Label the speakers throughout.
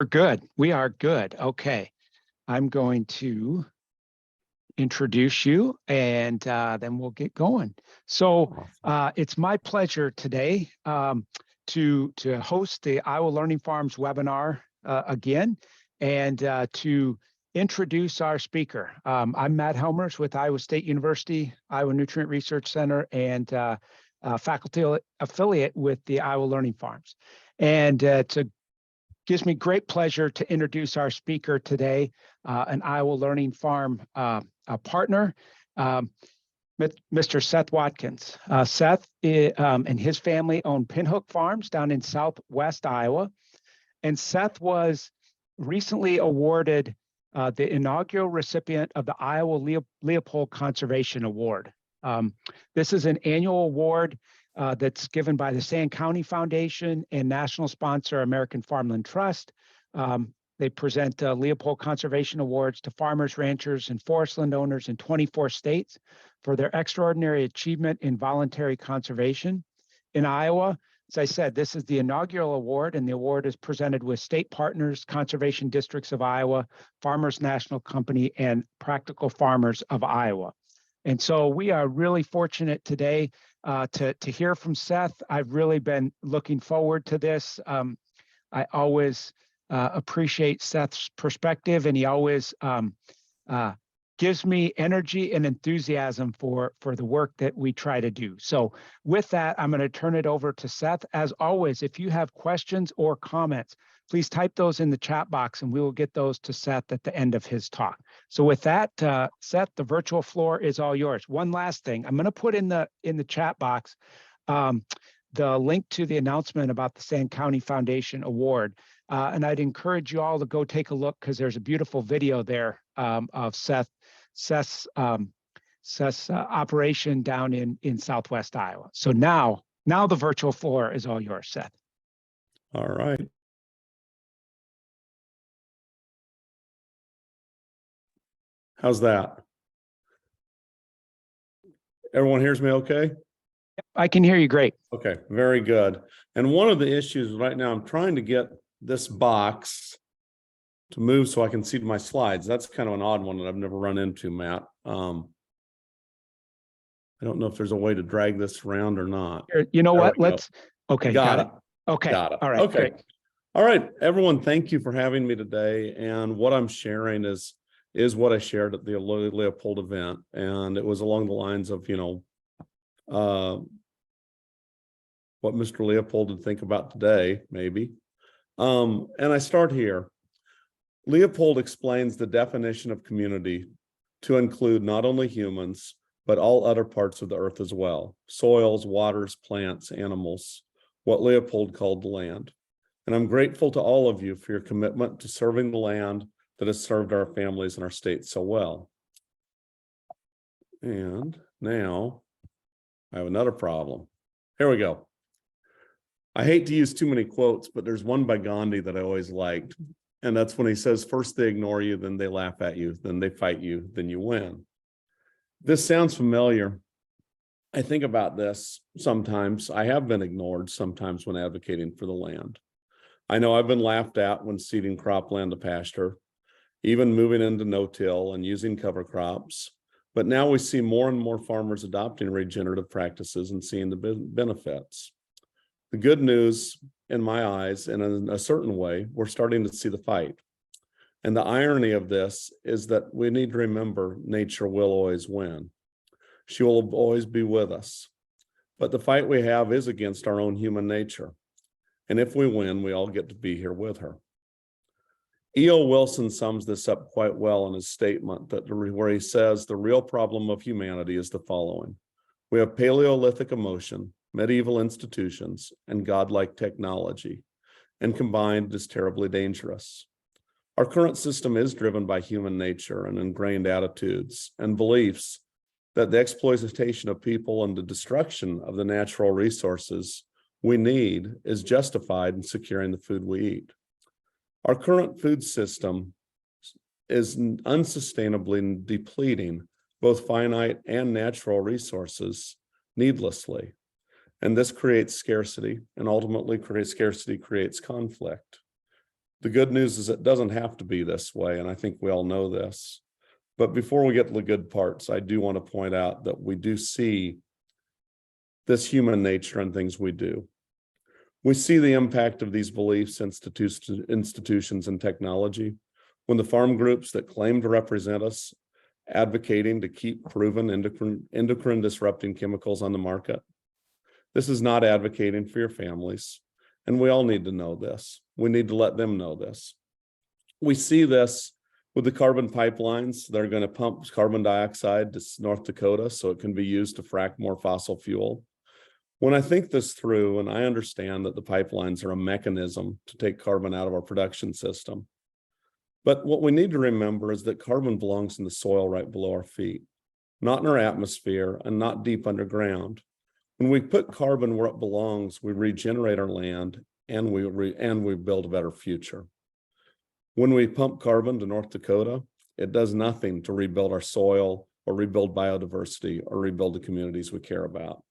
Speaker 1: We're good. We are good. Okay. I'm going to introduce you and then we'll get going. So it's my pleasure today to host the Iowa Learning Farms webinar again and to introduce our speaker. I'm Matt Helmers with Iowa State University, Iowa Nutrient Research Center, and faculty affiliate with the Iowa Learning Farms. And gives me great pleasure to introduce our speaker today, an Iowa Learning Farm partner, Mr. Seth Watkins. Seth and his family own Pinhook Farms down in southwest Iowa. And Seth was recently awarded the inaugural recipient of the Iowa Leopold Conservation Award. This is an annual award that's given by the Sand County Foundation and national sponsor American Farmland Trust. They present Leopold Conservation Awards to farmers, ranchers, and forest landowners in 24 states for their extraordinary achievement in voluntary conservation. In Iowa, as I said, this is the inaugural award, and the award is presented with state partners, conservation districts of Iowa, Farmers National Company, and Practical Farmers of Iowa. And so we are really fortunate today to hear from Seth. I've really been looking forward to this. I always appreciate Seth's perspective, and he always gives me energy and enthusiasm for the work that we try to do. So with that, I'm going to turn it over to Seth. As always, if you have questions or comments, please type those in the chat box and we will get those to Seth at the end of his talk. So with that, Seth, the virtual floor is all yours. One last thing, I'm going to put in the chat box the link to the announcement about the Sand County Foundation Award. And I'd encourage you all to go take a look because there's a beautiful video there of Seth's operation down in southwest Iowa. So now the virtual floor is all yours, Seth.
Speaker 2: All right. How's that? Everyone hears me okay?
Speaker 1: I can hear you great.
Speaker 2: Okay, very good. And one of the issues right now, I'm trying to get this box to move so I can see my slides. That's kind of an odd one that I've never run into, Matt. I don't know if there's a way to drag this around or not.
Speaker 1: You know what? Okay, got it. Okay,
Speaker 2: got it.
Speaker 1: All right,
Speaker 2: okay.
Speaker 1: Great.
Speaker 2: All right, everyone, thank you for having me today. And what I'm sharing is what I shared at the Leopold event. And it was along the lines of, what Mr. Leopold would think about today, maybe. And I start here. Leopold explains the definition of community to include not only humans, but all other parts of the earth as well. Soils, waters, plants, animals, what Leopold called the land. And I'm grateful to all of you for your commitment to serving the land that has served our families and our state so well. And now I have another problem. Here we go. I hate to use too many quotes, but there's one by Gandhi that I always liked. And that's when he says, first they ignore you, then they laugh at you, then they fight you, then you win. This sounds familiar. I think about this sometimes. I have been ignored sometimes when advocating for the land. I know I've been laughed at when seeding cropland to pasture, even moving into no-till and using cover crops. But now we see more and more farmers adopting regenerative practices and seeing the benefits. The good news in my eyes, and in a certain way, we're starting to see the fight. And the irony of this is that we need to remember nature will always win. She will always be with us. But the fight we have is against our own human nature. And if we win, we all get to be here with her. E.O. Wilson sums this up quite well in his statement where he says the real problem of humanity is the following. We have Paleolithic emotion, medieval institutions, and godlike technology, and combined is terribly dangerous. Our current system is driven by human nature and ingrained attitudes and beliefs that the exploitation of people and the destruction of the natural resources we need is justified in securing the food we eat. Our current food system is unsustainably depleting both finite and natural resources needlessly. And this creates scarcity, and ultimately scarcity creates conflict. The good news is it doesn't have to be this way, and I think we all know this. But before we get to the good parts, I do want to point out that we do see this human nature in things we do. We see the impact of these beliefs, institutions, and technology when the farm groups that claim to represent us advocating to keep proven endocrine disrupting chemicals on the market. This is not advocating for your families, and we all need to know this. We need to let them know this. We see this with the carbon pipelines that are going to pump carbon dioxide to North Dakota so it can be used to frack more fossil fuel. When I think this through, and I understand that the pipelines are a mechanism to take carbon out of our production system, but what we need to remember is that carbon belongs in the soil right below our feet, not in our atmosphere and not deep underground. When we put carbon where it belongs, we regenerate our land and we build a better future. When we pump carbon to North Dakota, it does nothing to rebuild our soil or rebuild biodiversity or rebuild the communities we care about.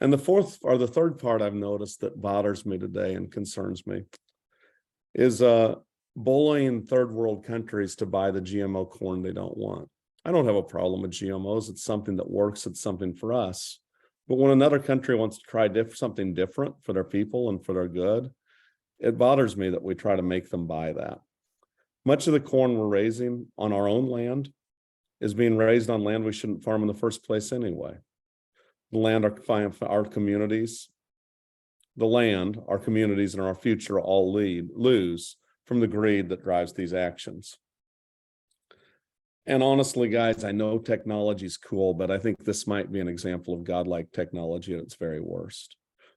Speaker 2: And the third part I've noticed that bothers me today and concerns me is bullying third world countries to buy the GMO corn they don't want. I don't have a problem with GMOs. It's something that works. It's something for us. But when another country wants to try something different for their people and for their good, it bothers me that we try to make them buy that. Much of the corn we're raising on our own land is being raised on land we shouldn't farm in the first place anyway. The land, our communities, our communities, and our future all lose from the greed that drives these actions. And honestly, guys, I know technology is cool, but I think this might be an example of godlike technology at its very worst.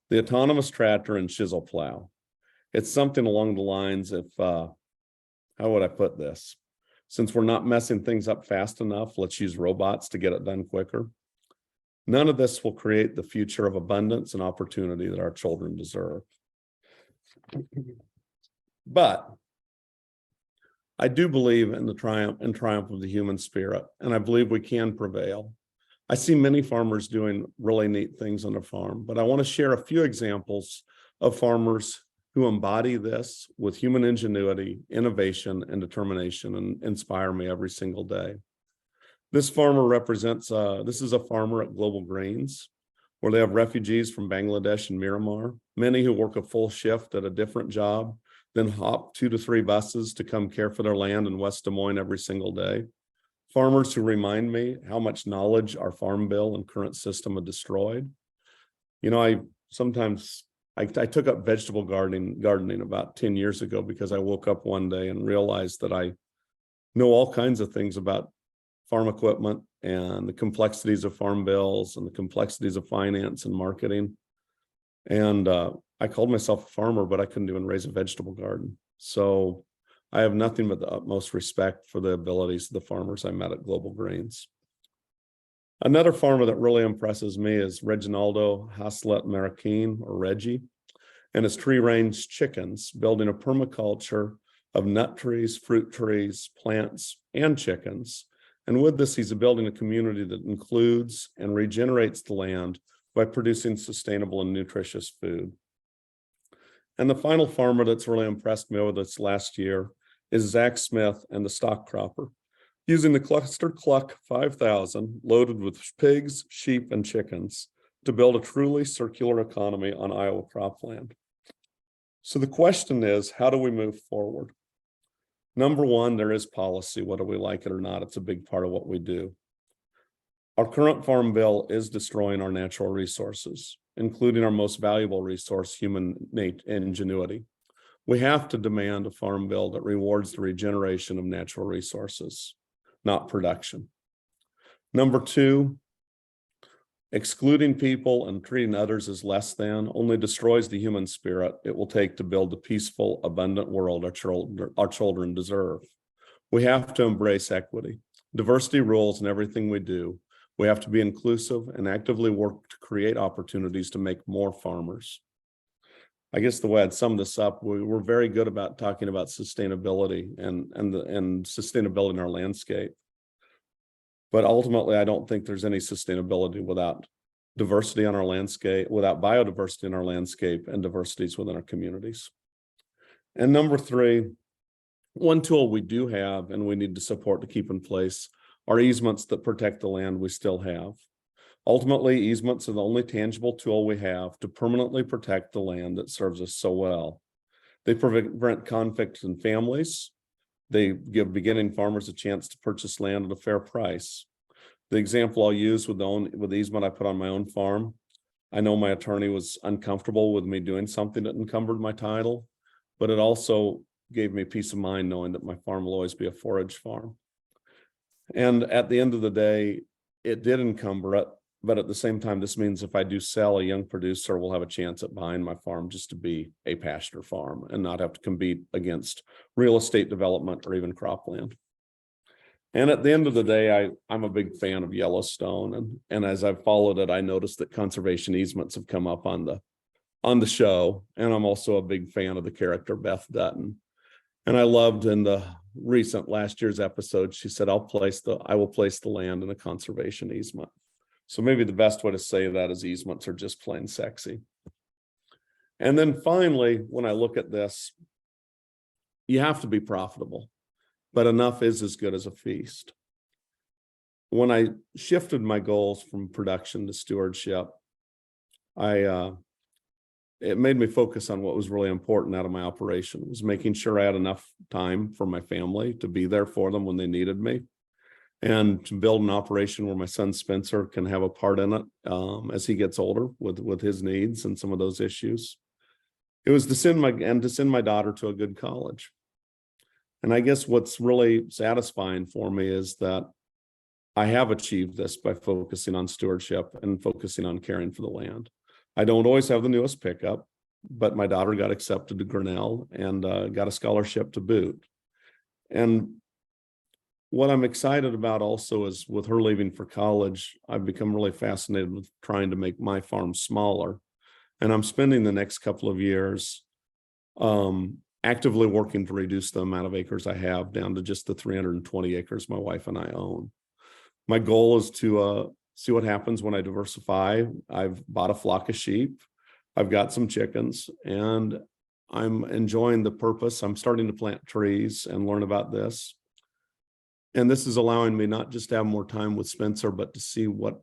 Speaker 2: The autonomous tractor and chisel plow. It's something along the lines of, how would I put this? Since we're not messing things up fast enough, let's use robots to get it done quicker. None of this will create the future of abundance and opportunity that our children deserve. But I do believe in the triumph of the human spirit, and I believe we can prevail. I see many farmers doing really neat things on a farm, but I want to share a few examples of farmers who embody this with human ingenuity, innovation, and determination, and inspire me every single day. This farmer this is a farmer at Global Greens, where they have refugees from Bangladesh and Myanmar, many who work a full shift at a different job, then hop 2 to 3 buses to come care for their land in West Des Moines every single day. Farmers who remind me how much knowledge our farm bill and current system have destroyed. You know, I took up vegetable gardening about 10 years ago because I woke up one day and realized that I know all kinds of things about farm equipment and the complexities of farm bills and the complexities of finance and marketing. And I called myself a farmer, but I couldn't even raise a vegetable garden. So I have nothing but the utmost respect for the abilities of the farmers I met at Global Greens. Another farmer that really impresses me is Reginaldo Haslet Marroquin, or Reggie, and his tree-range chickens, building a permaculture of nut trees, fruit trees, plants, and chickens. And with this, he's building a community that includes and regenerates the land by producing sustainable and nutritious food. And the final farmer that's really impressed me over this last year is Zach Smith and the stock cropper, using the Cluster Cluck 5000 loaded with pigs, sheep, and chickens to build a truly circular economy on Iowa cropland. So the question is, how do we move forward? Number one, there is policy, whether we like it or not. It's a big part of what we do. Our current farm bill is destroying our natural resources, including our most valuable resource, human ingenuity. We have to demand a farm bill that rewards the regeneration of natural resources, not production. Number two, excluding people and treating others as less than only destroys the human spirit it will take to build the peaceful, abundant world our children deserve. We have to embrace equity. Diversity rules in everything we do. We have to be inclusive and actively work to create opportunities to make more farmers. I guess the way I'd sum this up, we're very good about talking about sustainability and sustainability in our landscape. But ultimately, I don't think there's any sustainability without diversity on our landscape, without biodiversity in our landscape and diversities within our communities. And number three, one tool we do have and we need to support to keep in place are easements that protect the land we still have. Ultimately, easements are the only tangible tool we have to permanently protect the land that serves us so well. They prevent conflict in families. They give beginning farmers a chance to purchase land at a fair price. The example I'll use with the easement I put on my own farm, I know my attorney was uncomfortable with me doing something that encumbered my title, but it also gave me peace of mind knowing that my farm will always be a forage farm. And at the end of the day, it did encumber it, but at the same time, this means if I do sell, a young producer will have a chance at buying my farm just to be a pasture farm and not have to compete against real estate development or even cropland. And at the end of the day, I'm a big fan of Yellowstone. And as I've followed it, I noticed that conservation easements have come up on the show. And I'm also a big fan of the character Beth Dutton. And I loved in the recent last year's episode, she said, I will place the land in a conservation easement. So maybe the best way to say that is easements are just plain sexy. And then finally, when I look at this, you have to be profitable, but enough is as good as a feast. When I shifted my goals from production to stewardship, it made me focus on what was really important out of my operation. It was making sure I had enough time for my family to be there for them when they needed me, and to build an operation where my son Spencer can have a part in it as he gets older with his needs and some of those issues. It was to send my daughter to a good college. And I guess what's really satisfying for me is that I have achieved this by focusing on stewardship and focusing on caring for the land. I don't always have the newest pickup, but my daughter got accepted to Grinnell and got a scholarship to boot. And what I'm excited about also is with her leaving for college, I've become really fascinated with trying to make my farm smaller. And I'm spending the next couple of years actively working to reduce the amount of acres I have down to just the 320 acres my wife and I own. My goal is to see what happens when I diversify. I've bought a flock of sheep. I've got some chickens, and I'm enjoying the purpose. I'm starting to plant trees and learn about this. And this is allowing me not just to have more time with Spencer, but to see what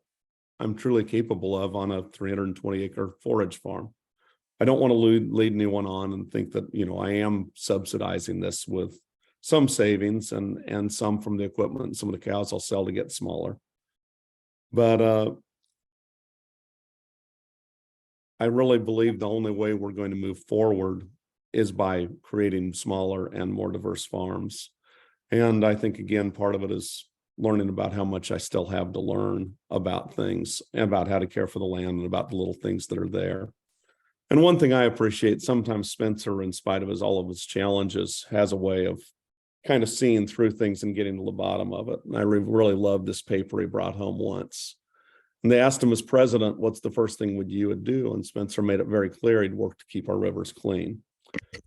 Speaker 2: I'm truly capable of on a 320 acre forage farm. I don't want to lead anyone on and think that, I am subsidizing this with some savings and some from the equipment and some of the cows I'll sell to get smaller. But I really believe the only way we're going to move forward is by creating smaller and more diverse farms. And I think, again, part of it is learning about how much I still have to learn about things, about how to care for the land and about the little things that are there. And one thing I appreciate, sometimes Spencer, in spite of all of his challenges, has a way of kind of seeing through things and getting to the bottom of it. And I really love this paper he brought home once. And they asked him as president, what's the first thing you would do? And Spencer made it very clear he'd work to keep our rivers clean.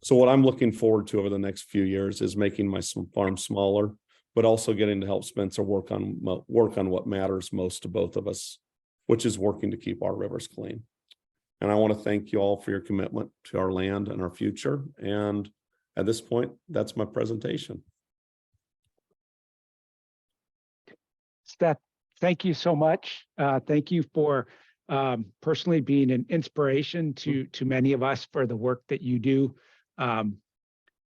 Speaker 2: So what I'm looking forward to over the next few years is making my farm smaller, but also getting to help Spencer work on what matters most to both of us, which is working to keep our rivers clean. And I want to thank you all for your commitment to our land and our future. And at this point, that's my presentation.
Speaker 1: Seth, thank you so much. Thank you for personally being an inspiration to many of us for the work that you do.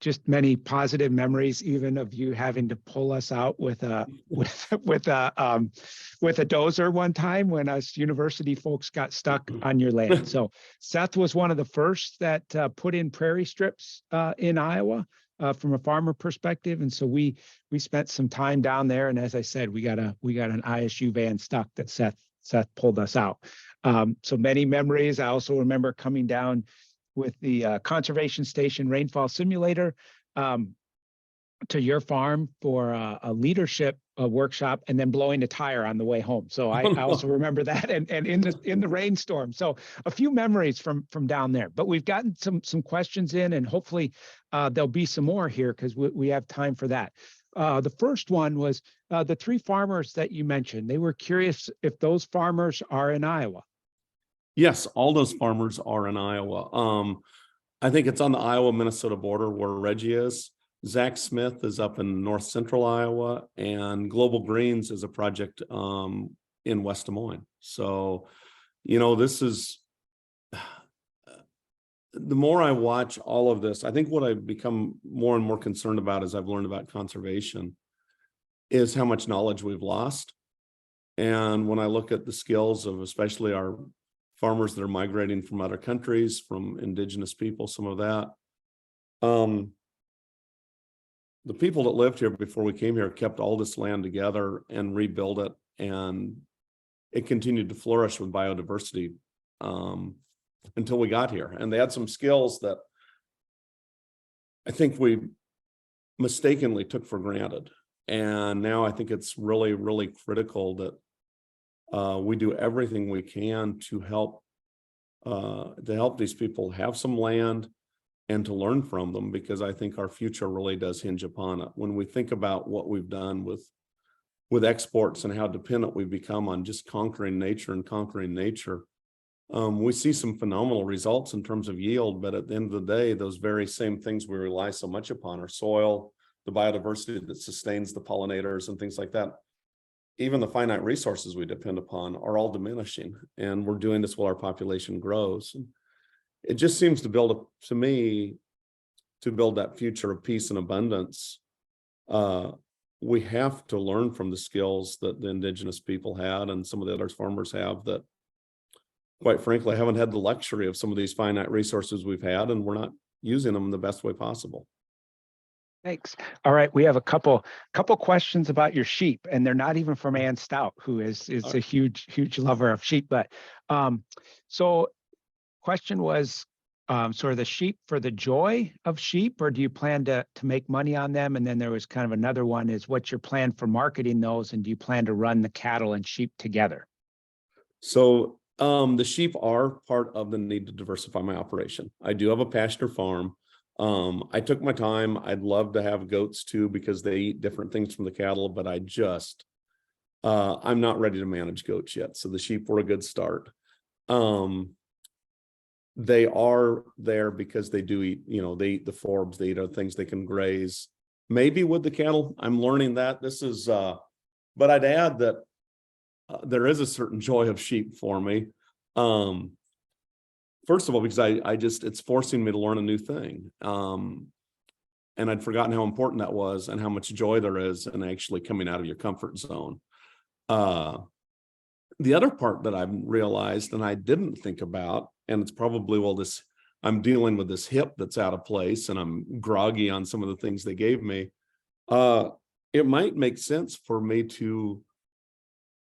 Speaker 1: Just many positive memories, even of you having to pull us out with a dozer one time when us university folks got stuck on your land. So Seth was one of the first that put in prairie strips in Iowa from a farmer perspective, and so we spent some time down there. And as I said, we got an ISU van stuck that Seth pulled us out. So many memories. I also remember coming down with the conservation station rainfall simulator to your farm for a leadership workshop, and then blowing a tire on the way home. So I also remember that, and in the rainstorm. So a few memories from down there. But we've gotten some questions in, and hopefully there'll be some more here because we have time for that. The first one was the three farmers that you mentioned. They were curious if those farmers are in Iowa.
Speaker 2: Yes, all those farmers are in Iowa. I think it's on the Iowa-Minnesota border where Reggie is. Zach Smith is up in north central Iowa, and Global Greens is a project in West Des Moines. So, this is, the more I watch all of this, I think what I've become more and more concerned about as I've learned about conservation is how much knowledge we've lost. And when I look at the skills of especially our farmers that are migrating from other countries, from indigenous people, some of that, the people that lived here before we came here kept all this land together and rebuilt it, and it continued to flourish with biodiversity until we got here. And they had some skills that I think we mistakenly took for granted. And now I think it's really, really critical that we do everything we can to help these people have some land and to learn from them, because I think our future really does hinge upon it. When we think about what we've done with exports and how dependent we've become on just conquering nature, we see some phenomenal results in terms of yield, but at the end of the day, those very same things we rely so much upon, our soil, the biodiversity that sustains the pollinators and things like that, even the finite resources we depend upon are all diminishing. And we're doing this while our population grows. And it just seems to build that future of peace and abundance. We have to learn from the skills that the indigenous people had and some of the other farmers have that, quite frankly, haven't had the luxury of some of these finite resources we've had, and we're not using them in the best way possible.
Speaker 1: Thanks. All right, we have a couple questions about your sheep, and they're not even from Ann Stout, who is a huge lover of sheep. But so question was sort of the sheep for the joy of sheep, or do you plan to make money on them? And then there was kind of another one is, what's your plan for marketing those, and do you plan to run the cattle and sheep together?
Speaker 2: So the sheep are part of the need to diversify my operation. I do have a pasture farm. I took my time. I'd love to have goats too, because they eat different things from the cattle, but I'm not ready to manage goats yet. So the sheep were a good start. They are there because they do eat, they eat the forbs, they eat other things, they can graze. Maybe with the cattle, I'm learning that but I'd add that there is a certain joy of sheep for me. First of all, because it's forcing me to learn a new thing. And I'd forgotten how important that was and how much joy there is in actually coming out of your comfort zone. The other part that I've realized and I didn't think about, and it's probably, I'm dealing with this hip that's out of place and I'm groggy on some of the things they gave me. It might make sense for me to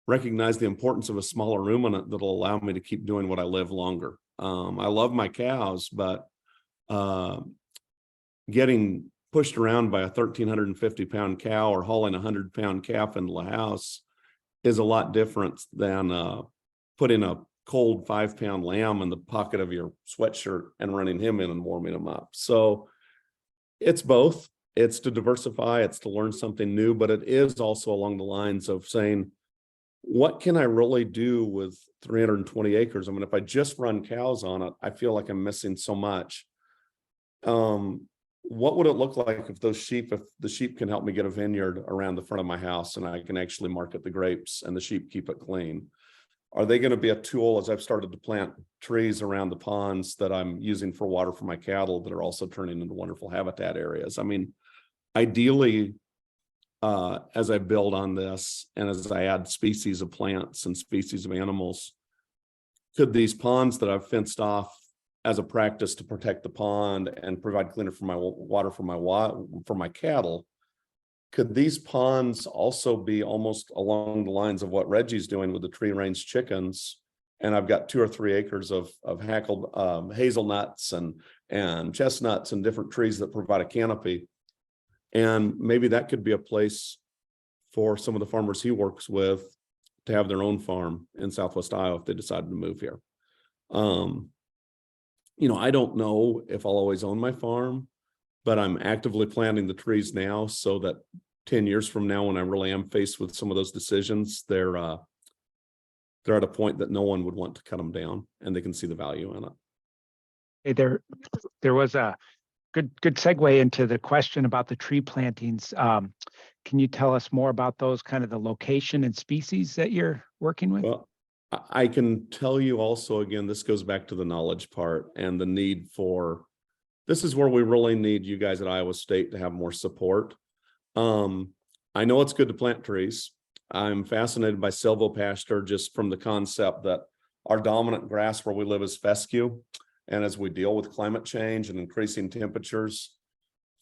Speaker 2: recognize the importance of a smaller ruminant that'll allow me to keep doing what I live longer. I love my cows, but getting pushed around by a 1,350 pound cow or hauling a 100-pound calf into the house is a lot different than putting a cold 5-pound lamb in the pocket of your sweatshirt and running him in and warming him up. So it's both. It's to diversify, it's to learn something new, but it is also along the lines of saying, what can I really do with 320 acres? I mean, if I just run cows on it, I feel like I'm missing so much. What would it look like if the sheep can help me get a vineyard around the front of my house and I can actually market the grapes and the sheep keep it clean? Are they going to be a tool as I've started to plant trees around the ponds that I'm using for water for my cattle that are also turning into wonderful habitat areas? I mean, ideally, as I build on this and as I add species of plants and species of animals, could these ponds that I've fenced off as a practice to protect the pond and provide cleaner for my water for my cattle, could these ponds also be almost along the lines of what Reggie's doing with the tree range chickens? And I've got 2 or 3 acres of hazelnuts and chestnuts and different trees that provide a canopy. And maybe that could be a place for some of the farmers he works with to have their own farm in Southwest Iowa if they decided to move here. I don't know if I'll always own my farm, but I'm actively planting the trees now so that 10 years from now, when I really am faced with some of those decisions, they're at a point that no one would want to cut them down and they can see the value in it.
Speaker 1: Hey, there was a good segue into the question about the tree plantings. Can you tell us more about those, kind of the location and species that you're working with?
Speaker 2: Well, I can tell you also, again, this goes back to the knowledge part and the need for, this is where we really need you guys at Iowa State to have more support. I know it's good to plant trees. I'm fascinated by silvopasture just from the concept that our dominant grass where we live is fescue. And as we deal with climate change and increasing temperatures,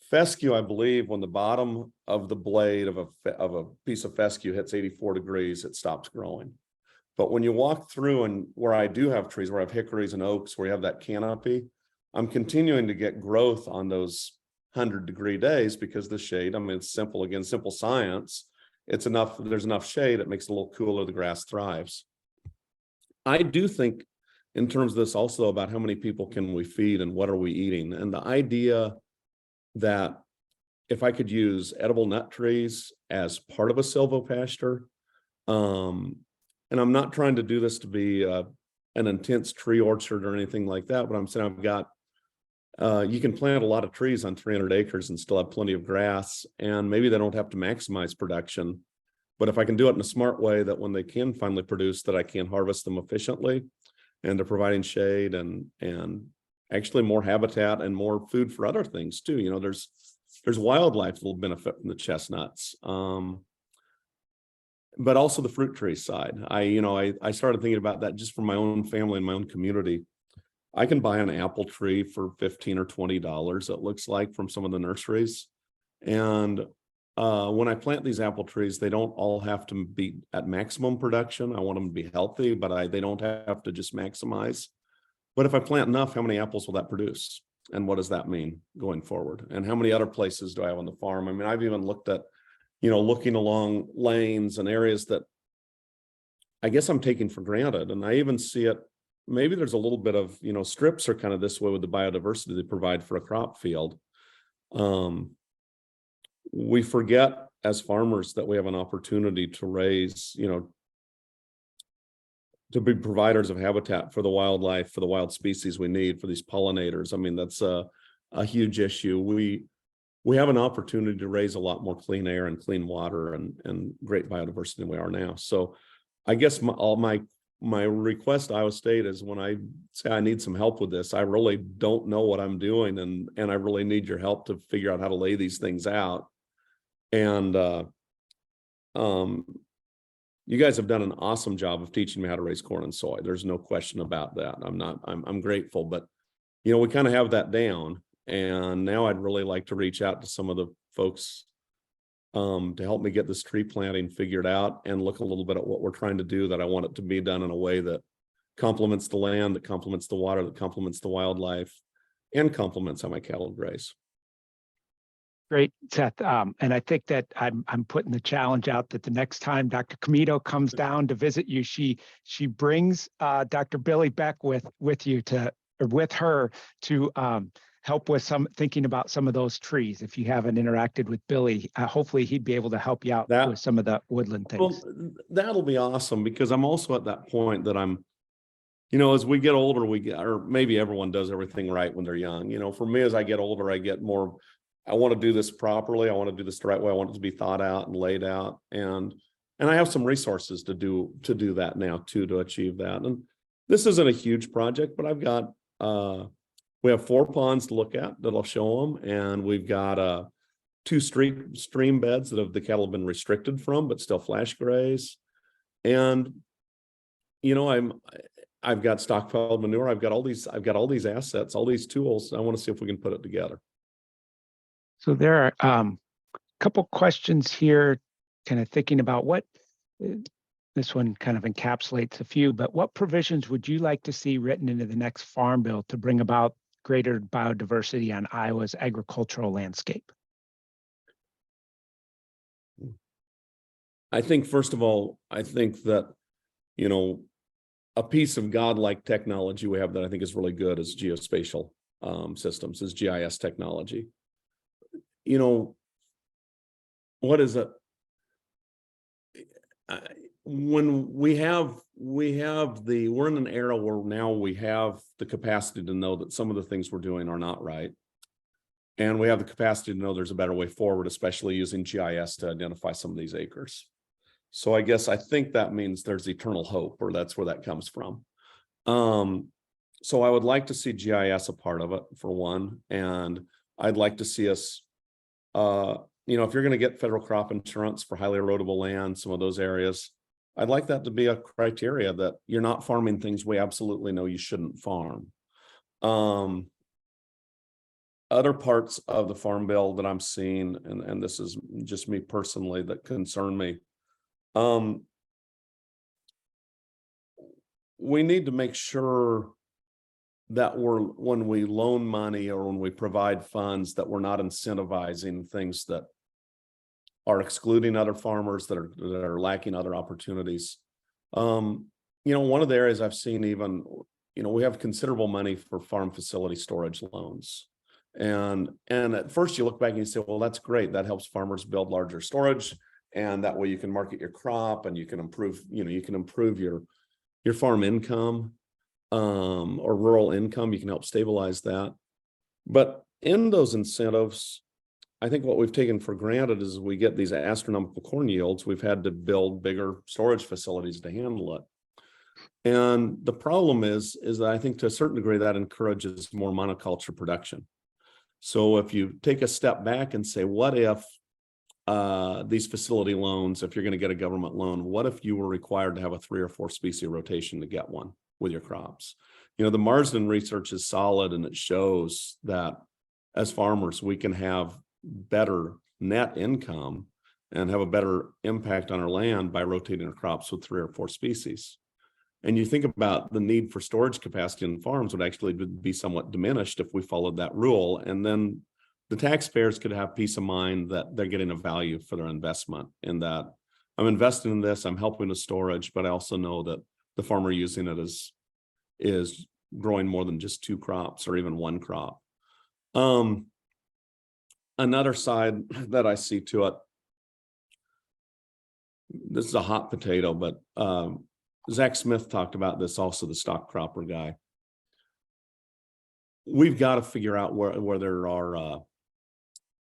Speaker 2: fescue, I believe, when the bottom of the blade of a piece of fescue hits 84 degrees, it stops growing. But when you walk through, and where I do have trees, where I have hickories and oaks, where you have that canopy, I'm continuing to get growth on those 100-degree days because the shade, I mean, it's simple, again, simple science. It's enough, there's enough shade, it makes it a little cooler, the grass thrives. I do think in terms of this also about how many people can we feed and what are we eating? And the idea that if I could use edible nut trees as part of a silvopasture, and I'm not trying to do this to be an intense tree orchard or anything like that, but I'm saying I've got, you can plant a lot of trees on 300 acres and still have plenty of grass, and maybe they don't have to maximize production. But if I can do it in a smart way that when they can finally produce, that I can harvest them efficiently, and they're providing shade and actually more habitat and more food for other things too. You know, there's wildlife that will benefit from the chestnuts. But also the fruit tree side. I started thinking about that just for my own family and my own community. I can buy an apple tree for $15 or $20, it looks like, from some of the nurseries. And when I plant these apple trees, they don't all have to be at maximum production. I want them to be healthy, but they don't have to just maximize. But if I plant enough, how many apples will that produce? And what does that mean going forward? And how many other places do I have on the farm? I mean, I've even looked at, looking along lanes and areas that I guess I'm taking for granted. And I even see it, maybe there's a little bit of, strips are kind of this way with the biodiversity they provide for a crop field. We forget as farmers that we have an opportunity to raise, to be providers of habitat for the wildlife, for the wild species we need, for these pollinators. I mean, that's a huge issue. We have an opportunity to raise a lot more clean air and clean water and great biodiversity than we are now. So I guess my request to Iowa State is, when I say I need some help with this, I really don't know what I'm doing, and I really need your help to figure out how to lay these things out. And you guys have done an awesome job of teaching me how to raise corn and soy. There's no question about that. I'm grateful, but we kind of have that down. And now I'd really like to reach out to some of the folks to help me get this tree planting figured out and look a little bit at what we're trying to do, that I want it to be done in a way that complements the land, that complements the water, that complements the wildlife, and complements how my cattle graze.
Speaker 1: Great, Seth. And I think that I'm putting the challenge out that the next time Dr. Comito comes down to visit you, she brings Dr. Billy Beck with her to help with thinking about some of those trees. If you haven't interacted with Billy, hopefully he'd be able to help you out with some of the woodland things.
Speaker 2: Well, that'll be awesome, because I'm also at that point that I'm, as we get older, or maybe everyone does everything right when they're young. For me, as I get older, I get more, I want to do this properly. I want to do this the right way. I want it to be thought out and laid out. And I have some resources to do that now too, to achieve that. And this isn't a huge project, but I've got, we have 4 ponds to look at that I'll show them. And we've got 2 stream beds that the cattle have been restricted from, but still flash graze. And, I've got stockpiled manure. I've got all these assets, all these tools. I want to see if we can put it together.
Speaker 1: So there are a couple questions here, kind of thinking about what, this one kind of encapsulates a few, but what provisions would you like to see written into the next farm bill to bring about greater biodiversity on Iowa's agricultural landscape?
Speaker 2: I think, first of all, I think that, a piece of godlike technology we have that I think is really good is geospatial systems, is GIS technology. What is it? when we're in an era where now we have the capacity to know that some of the things we're doing are not right. And we have the capacity to know there's a better way forward, especially using GIS to identify some of these acres. So I think that means there's eternal hope, or that's where that comes from. So I would like to see GIS a part of it, for one, and I'd like to see us, if you're going to get federal crop insurance for highly erodible land, some of those areas, I'd like that to be a criteria that you're not farming things we absolutely know you shouldn't farm. Other parts of the Farm Bill that I'm seeing, and this is just me personally, that concern me. We need to make sure that when we loan money or when we provide funds, that we're not incentivizing things that are excluding other farmers, that are lacking other opportunities. One of the areas I've seen, even, we have considerable money for farm facility storage loans. And at first you look back and you say, well, that's great. That helps farmers build larger storage. And that way you can market your crop and you can improve, your farm income, or rural income. You can help stabilize that. But in those incentives, I think what we've taken for granted is we get these astronomical corn yields. We've had to build bigger storage facilities to handle it. And the problem is that I think to a certain degree that encourages more monoculture production. So if you take a step back and say, what if these facility loans, if you're going to get a government loan, what if you were required to have a 3 or 4 species rotation to get one with your crops? The Marsden research is solid, and it shows that as farmers, we can have better net income and have a better impact on our land by rotating our crops with 3 or 4 species. And you think about the need for storage capacity in farms would actually be somewhat diminished if we followed that rule. And then the taxpayers could have peace of mind that they're getting a value for their investment, in that I'm investing in this, I'm helping with storage, but I also know that the farmer using it is growing more than just 2 crops or even 1 crop. Another side that I see to it, this is a hot potato, but Zach Smith talked about this also, the stock cropper guy. We've got to figure out where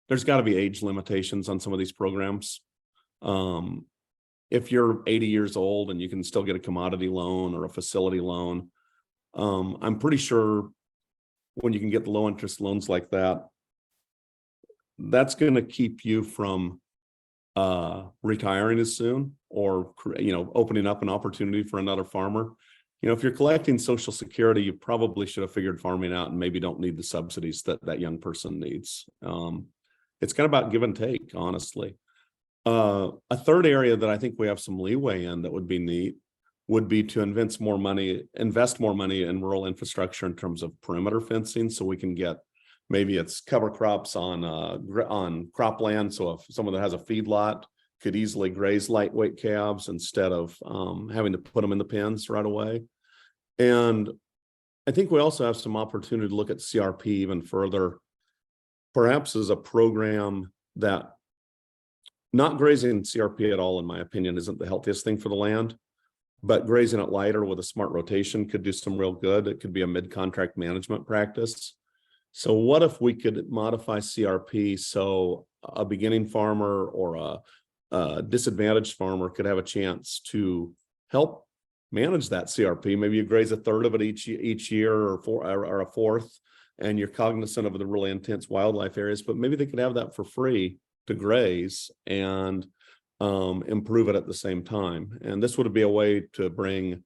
Speaker 2: there's got to be age limitations on some of these programs. If you're 80 years old and you can still get a commodity loan or a facility loan, I'm pretty sure when you can get the low interest loans like that, that's going to keep you from retiring as soon, or opening up an opportunity for another farmer. If you're collecting Social Security, you probably should have figured farming out and maybe don't need the subsidies that young person needs. It's kind of about give and take, honestly. A third area that I think we have some leeway in that would be neat would be to invest more money in rural infrastructure in terms of perimeter fencing, so we can get, maybe it's cover crops on cropland. So if someone that has a feedlot could easily graze lightweight calves instead of having to put them in the pens right away. And I think we also have some opportunity to look at CRP even further, perhaps as a program that, not grazing CRP at all, in my opinion, isn't the healthiest thing for the land, but grazing it lighter with a smart rotation could do some real good. It could be a mid-contract management practice. So what if we could modify CRP so a beginning farmer or a disadvantaged farmer could have a chance to help manage that CRP? Maybe you graze a third of it each year, or a fourth, and you're cognizant of the really intense wildlife areas, but maybe they could have that for free to graze and improve it at the same time. And this would be a way to bring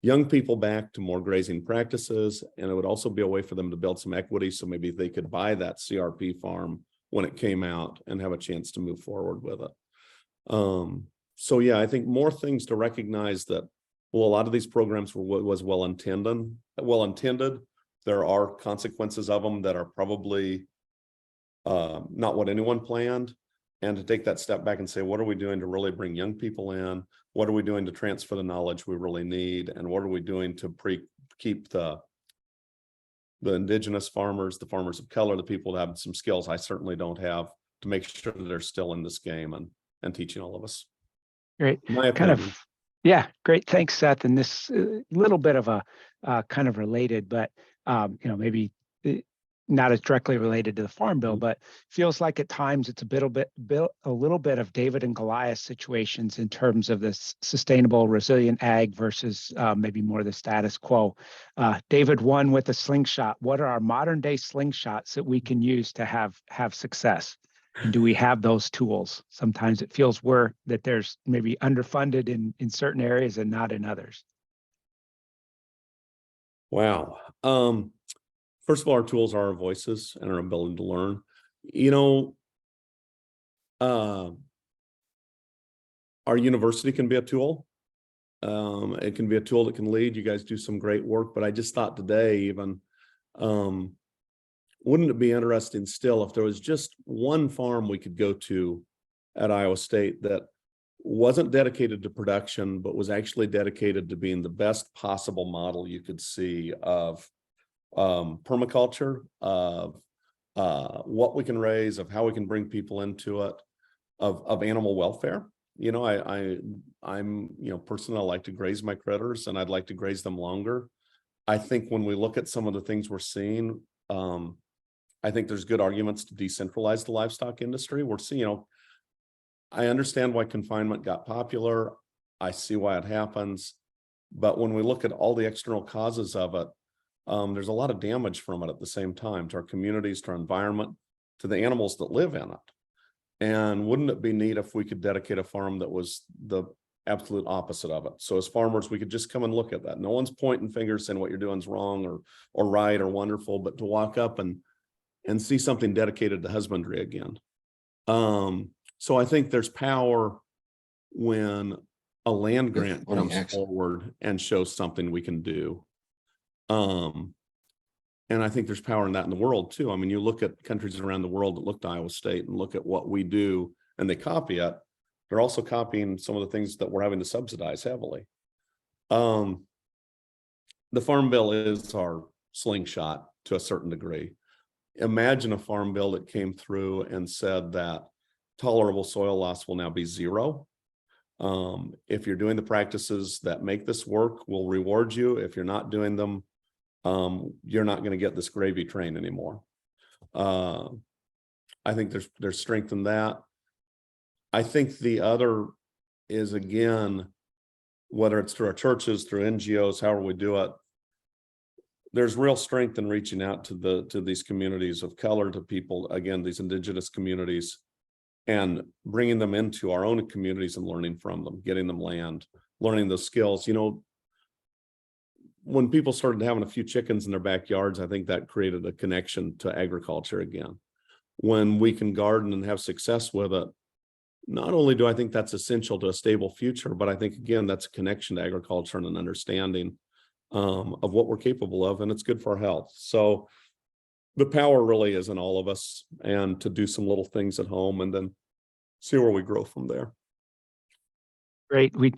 Speaker 2: young people back to more grazing practices, and it would also be a way for them to build some equity, so maybe they could buy that CRP farm when it came out and have a chance to move forward with it. So yeah, I think more things to recognize that, well, a lot of these programs was well intended. There are consequences of them that are probably not what anyone planned. And to take that step back and say, what are we doing to really bring young people in? What are we doing to transfer the knowledge we really need? And what are we doing to keep the indigenous farmers, the farmers of color, the people that have some skills I certainly don't have, to make sure that they're still in this game and teaching all of us.
Speaker 1: Great.
Speaker 2: My
Speaker 1: Kind
Speaker 2: opinion.
Speaker 1: Yeah, great. Thanks, Seth. And this little bit of a kind of related, but maybe uh, not as directly related to the Farm Bill,
Speaker 2: Mhm.
Speaker 1: but feels like at times it's a little bit of David and Goliath situations in terms of this sustainable, resilient ag versus maybe more the status quo. David won with a slingshot. What are our modern day slingshots that we can use to have success? And do we have those tools? Sometimes it feels that there's maybe underfunded in certain areas and not in others.
Speaker 2: Wow. First of all, our tools are our voices and our ability to learn. You know, uh, our university can be a tool. It can be a tool that can lead. You guys do some great work, but I just thought today, even, um, wouldn't it be interesting still if there was just one farm we could go to at Iowa State that wasn't dedicated to production, but was actually dedicated to being the best possible model you could see of permaculture, of what we can raise, of how we can bring people into it, of animal welfare. You know, I'm personally, I like to graze my critters and I'd like to graze them longer. I think when we look at some of the things we're seeing, I think there's good arguments to decentralize the livestock industry. We're seeing, I understand why confinement got popular. I see why it happens. But when we look at all the external causes of it, there's a lot of damage from it at the same time to our communities, to our environment, to the animals that live in it. And wouldn't it be neat if we could dedicate a farm that was the absolute opposite of it? So as farmers, we could just come and look at that. No one's pointing fingers saying what you're doing is wrong or right or wonderful, but to walk up and see something dedicated to husbandry again. So I think there's power when a land grant comes forward and shows something we can do. And I think there's power in that in the world too. I mean, you look at countries around the world that look to Iowa State and look at what we do and they copy it. They're also copying some of the things that we're having to subsidize heavily. The Farm Bill is our slingshot to a certain degree. Imagine a Farm Bill that came through and said that tolerable soil loss will now be 0. If you're doing the practices that make this work, we'll reward you. If you're not doing them, you're not going to get this gravy train anymore. I think there's strength in that. I think the other is, again, whether it's through our churches, through NGOs, however we do it, there's real strength in reaching out to these communities of color, to people, again, these indigenous communities, and bringing them into our own communities and learning from them, getting them land, learning those skills. When people started having a few chickens in their backyards, I think that created a connection to agriculture again. When we can garden and have success with it, not only do I think that's essential to a stable future, but I think, again, that's a connection to agriculture and an understanding of what we're capable of, and it's good for our health. So the power really is in all of us, and to do some little things at home and then see where we grow from there.
Speaker 1: Great. We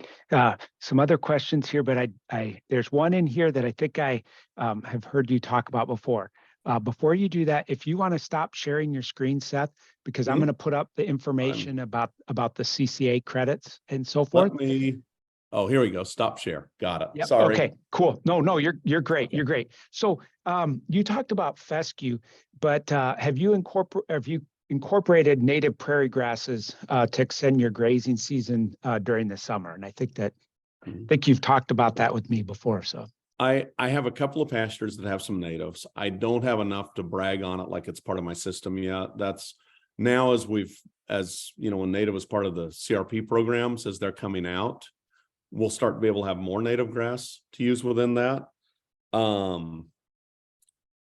Speaker 1: some other questions here, but I there's one in here that I think I have heard you talk about before. Before you do that, if you want to stop sharing your screen, Seth, because I'm going to put up the information about the CCA credits and so forth.
Speaker 2: Oh, here we go. Stop share. Got it.
Speaker 1: Yep.
Speaker 2: Sorry.
Speaker 1: Okay, cool. No, you're great.
Speaker 2: Okay.
Speaker 1: You're great. So you talked about fescue, but have you incorporated native prairie grasses to extend your grazing season during the summer? And I think you've talked about that with me before. So
Speaker 2: I have a couple of pastures that have some natives. I don't have enough to brag on it like it's part of my system yet. That's now, as when native is part of the CRP programs, as they're coming out, we'll start to be able to have more native grass to use within that.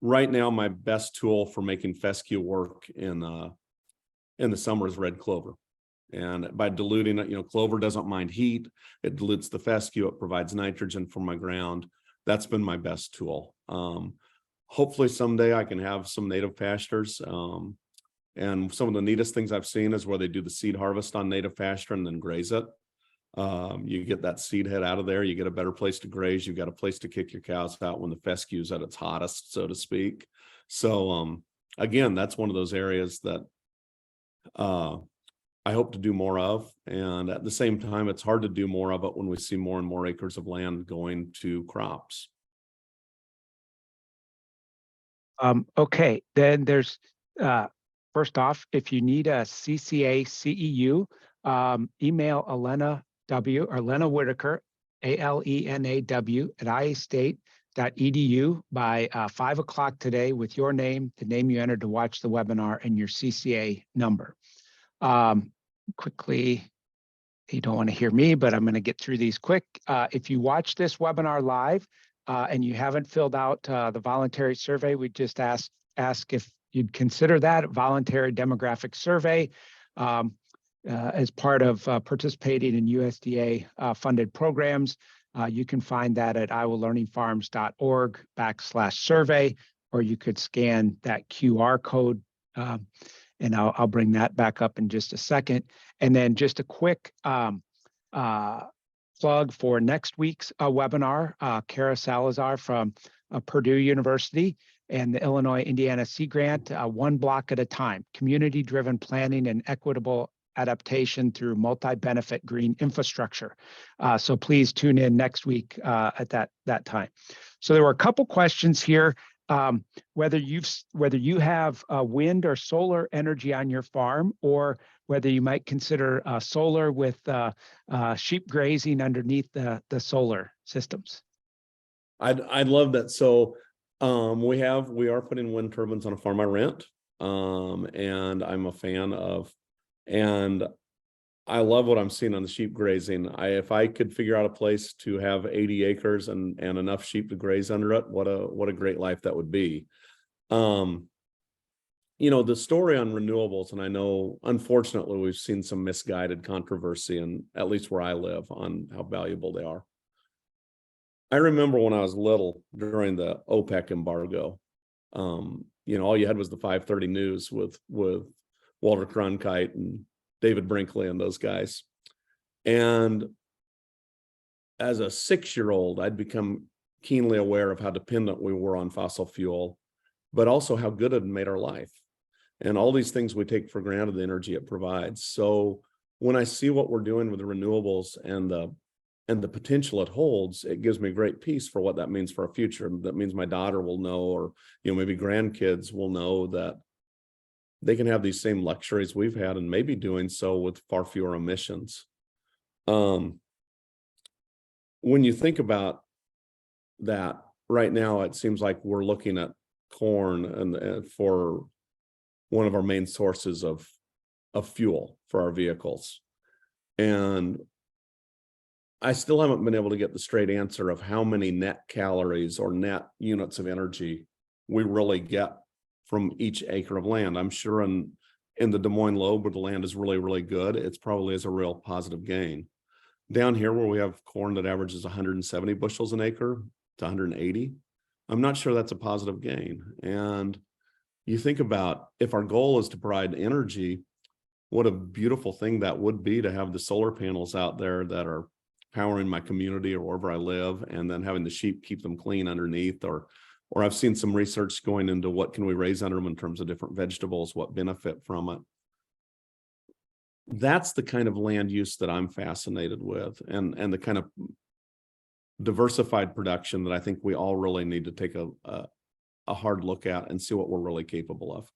Speaker 2: Right now, my best tool for making fescue work in the summer is red clover. And by diluting it, clover doesn't mind heat. It dilutes the fescue. It provides nitrogen for my ground. That's been my best tool. Hopefully someday I can have some native pastures. And some of the neatest things I've seen is where they do the seed harvest on native pasture and then graze it. You get that seed head out of there, you get a better place to graze, you've got a place to kick your cows out when the fescue is at its hottest, so to speak. So again, that's one of those areas that I hope to do more of. And at the same time, it's hard to do more of it when we see more and more acres of land going to crops.
Speaker 1: Okay, then there's, first off, if you need a CCA CEU, email Elena Whitaker, ALENAW at iastate.edu by 5 o'clock today with your name, the name you entered to watch the webinar, and your CCA number. Quickly, you don't want to hear me, but I'm going to get through these quick. If you watch this webinar live and you haven't filled out the voluntary survey, we just ask if you'd consider that a voluntary demographic survey as part of participating in USDA funded programs. You can find that at iowalearningfarms.org/survey, or you could scan that QR code. And I'll bring that back up in just a second. And then just a quick plug for next week's webinar. Kara Salazar from Purdue University and the Illinois-Indiana Sea Grant, One Block at a Time, Community-Driven Planning and Equitable Adaptation through Multi-Benefit Green Infrastructure. So please tune in next week at that time. So there were a couple questions here. Whether you have wind or solar energy on your farm, or whether you might consider solar with sheep grazing underneath the solar systems.
Speaker 2: I'd love that. So we are putting wind turbines on a farm I rent, and I'm a fan of, and I love what I'm seeing on the sheep grazing. If I could figure out a place to have 80 acres and enough sheep to graze under it, what a great life that would be. The story on renewables, and I know unfortunately we've seen some misguided controversy, and at least where I live, on how valuable they are. I remember when I was little during the OPEC embargo, all you had was the 5:30 news with Walter Cronkite and David Brinkley and those guys. And as a 6-year-old, I'd become keenly aware of how dependent we were on fossil fuel, but also how good it made our life. And all these things we take for granted, the energy it provides. So when I see what we're doing with the renewables and the potential it holds, it gives me great peace for what that means for our future. That means my daughter will know, or maybe grandkids will know, that they can have these same luxuries we've had, and maybe doing so with far fewer emissions. When you think about that, right now, it seems like we're looking at corn and for one of our main sources of fuel for our vehicles. And I still haven't been able to get the straight answer of how many net calories or net units of energy we really get from each acre of land. I'm sure in the Des Moines lobe, where the land is really, really good, it's probably is a real positive gain. Down here where we have corn that averages 170 bushels an acre to 180, I'm not sure that's a positive gain. And you think about, if our goal is to provide energy, what a beautiful thing that would be to have the solar panels out there that are powering my community or wherever I live, and then having the sheep keep them clean underneath, or I've seen some research going into what can we raise under them in terms of different vegetables, what benefit from it. That's the kind of land use that I'm fascinated with, and the kind of diversified production that I think we all really need to take a hard look at and see what we're really capable of.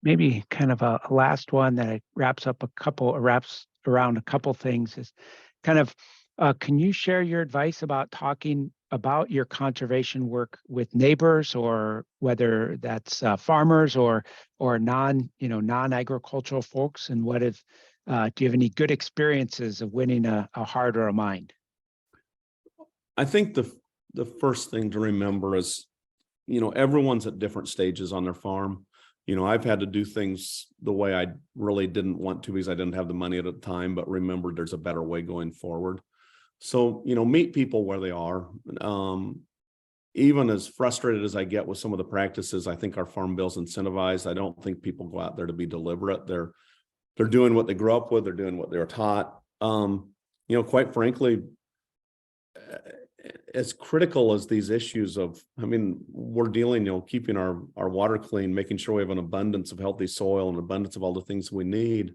Speaker 1: Maybe kind of a last one that wraps around a couple things is kind of, can you share your advice about talking about your conservation work with neighbors, or whether that's farmers or non-agricultural folks, and do you have any good experiences of winning a heart or a mind?
Speaker 2: I think the first thing to remember is, everyone's at different stages on their farm. I've had to do things the way I really didn't want to because I didn't have the money at the time, but remember there's a better way going forward. So, meet people where they are. Even as frustrated as I get with some of the practices, I think our farm bill's incentivized. I don't think people go out there to be deliberate. They're doing what they grew up with. They're doing what they were taught. Quite frankly, as critical as these issues of, I mean, we're dealing, keeping our water clean, making sure we have an abundance of healthy soil and abundance of all the things we need.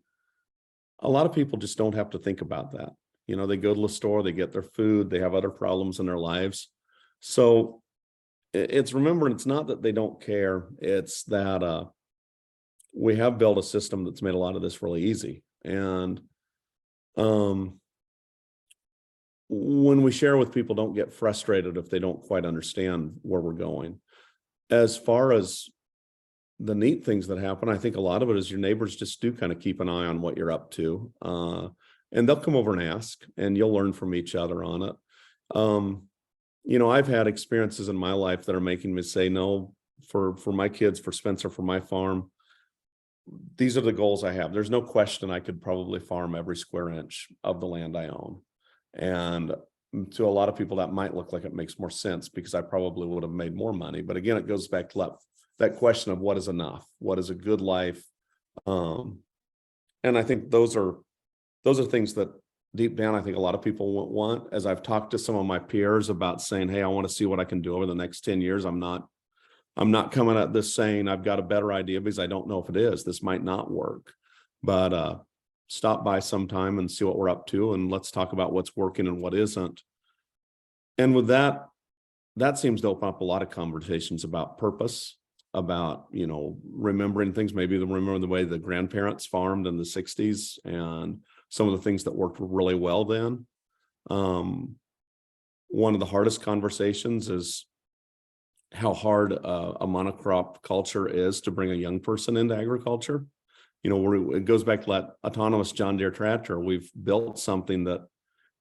Speaker 2: A lot of people just don't have to think about that. They go to the store, they get their food, they have other problems in their lives. So it's remembering, it's not that they don't care. It's that we have built a system that's made a lot of this really easy. And when we share with people, don't get frustrated if they don't quite understand where we're going. As far as the neat things that happen, I think a lot of it is your neighbors just do kind of keep an eye on what you're up to. And they'll come over and ask, and you'll learn from each other on it. I've had experiences in my life that are making me say, no, for my kids, for Spencer, for my farm, these are the goals I have. There's no question I could probably farm every square inch of the land I own. And to a lot of people, that might look like it makes more sense because I probably would have made more money. But again, it goes back to that question of what is enough? What is a good life? And I think those are things that deep down, I think a lot of people want. As I've talked to some of my peers about saying, hey, I want to see what I can do over the next 10 years. I'm not coming at this saying I've got a better idea, because I don't know if it is. This might not work, but stop by sometime and see what we're up to. And let's talk about what's working and what isn't. And with that seems to open up a lot of conversations about purpose, about, remembering things, maybe remember the way the grandparents farmed in the 60s and some of the things that worked really well then. One of the hardest conversations is how hard a monocrop culture is to bring a young person into agriculture. It goes back to that autonomous John Deere tractor. We've built something that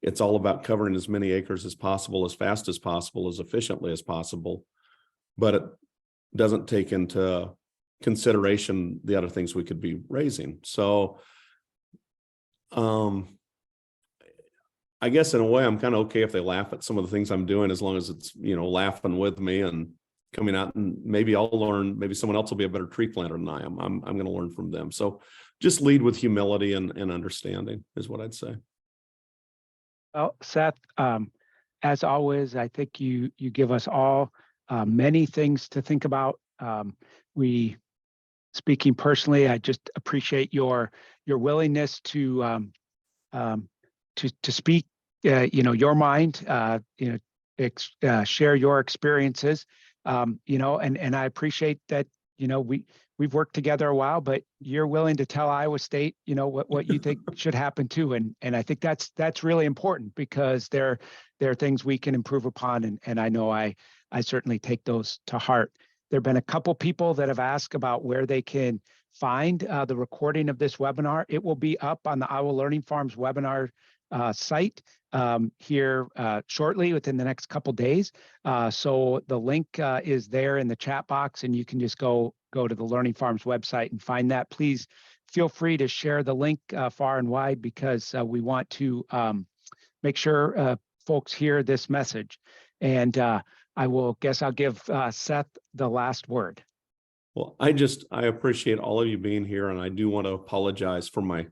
Speaker 2: it's all about covering as many acres as possible, as fast as possible, as efficiently as possible, but it doesn't take into consideration the other things we could be raising. So I guess in a way, I'm kind of okay if they laugh at some of the things I'm doing, as long as it's, laughing with me and coming out, and maybe I'll learn, maybe someone else will be a better tree planter than I am. I'm going to learn from them. So just lead with humility and understanding is what I'd say.
Speaker 1: Well, Seth, as always, I think you give us all many things to think about. Speaking personally, I just appreciate your willingness to speak, your mind, share your experiences, and I appreciate that, we've worked together a while, but you're willing to tell Iowa State, what you think should happen too. And I think that's really important, because there are things we can improve upon. And I know I certainly take those to heart. There've been a couple people that have asked about where they can find the recording of this webinar. It will be up on the Iowa Learning Farms webinar site here shortly, within the next couple days. So the link is there in the chat box, and you can just go to the Learning Farms website and find that. Please feel free to share the link far and wide, because we want to make sure folks hear this message. And I'll give Seth the last word.
Speaker 2: Well, I appreciate all of you being here, and I do want to apologize for my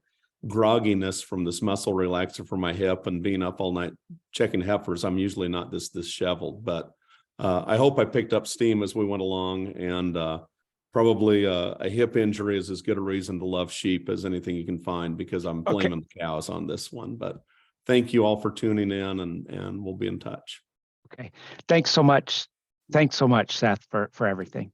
Speaker 2: grogginess from this muscle relaxer for my hip and being up all night checking heifers. I'm usually not this disheveled, but I hope I picked up steam as we went along, and probably a hip injury is as good a reason to love sheep as anything you can find, because I'm blaming the cows on this one. But thank you all for tuning in, and we'll be in touch.
Speaker 1: Okay. Thanks so much. Thanks so much, Seth, for everything.